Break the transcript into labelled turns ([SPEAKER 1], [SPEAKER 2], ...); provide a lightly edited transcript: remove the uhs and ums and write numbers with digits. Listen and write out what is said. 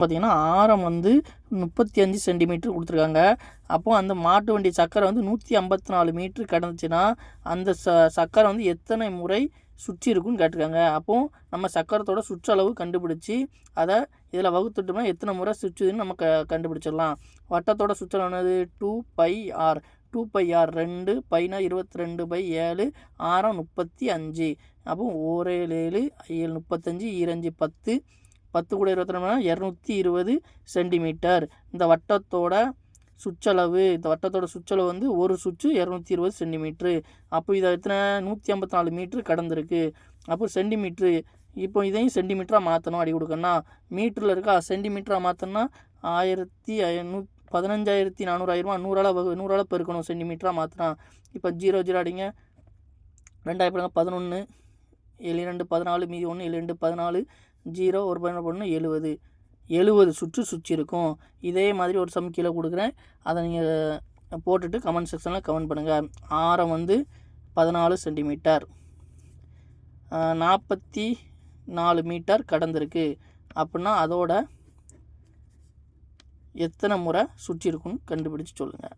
[SPEAKER 1] பார்த்திங்கன்னா ஆரம் வந்து 35 சென்டிமீட்டர் கொடுத்துருக்காங்க. அப்போது அந்த மாட்டு வண்டி சக்கரை வந்து 154 மீட்ரு கடந்துச்சுன்னா அந்த சக்கரை வந்து எத்தனை முறை சுற்றி இருக்குன்னு கேட்டிருக்காங்க. அப்போது நம்ம சக்கரத்தோட சுற்றளவு கண்டுபிடிச்சி அதை இதில் வகுத்துட்டோம்னா எத்தனை முறை சுற்றுதுன்னு நம்ம கண்டுபிடிச்சிடலாம். வட்டத்தோட சுற்றளவு என்னது 2πr. 2πr 2 பைனா 22/7 ஆரம் 35. அப்போ 1 7 7 35 25 10 10 கூட 22 220 சென்டிமீட்டர். இந்த வட்டத்தோட சுற்றளவு வந்து ஒரு சுற்று 220 சென்டிமீட்ரு. அப்போ இதை எத்தனை 154 மீட்ரு கடந்திருக்கு. அப்போ சென்டிமீட்ரு. இப்போ இதையும் சென்டிமீட்டராக மாற்றணும். அடி கொடுக்கணும்னா மீட்டரில் இருக்கா சென்டிமீட்டராக மாற்றணும்னா 15,400 ஆயிரமா 100ஆல் பெருக்கணும் சென்டிமீட்டராக மாற்றினா. இப்போ 0 0 அடிங்க 2 11 7 2 14 மீதி 1 7 2 14 0 ஒரு 11 70 70 சுற்றி இருக்கும். இதே மாதிரி ஒரு சம் கீழே கொடுக்குறேன். அதை நீங்கள் போட்டுட்டு கமெண்ட் செக்ஷனில் கமெண்ட் பண்ணுங்கள். ஆரம் வந்து 14 சென்டிமீட்டர் 44 மீட்டர் கடந்திருக்கு அப்படின்னா அதோட எத்தனை முறை சுற்றி இருக்குன்னு கண்டுபிடிச்சு சொல்லுங்கள்.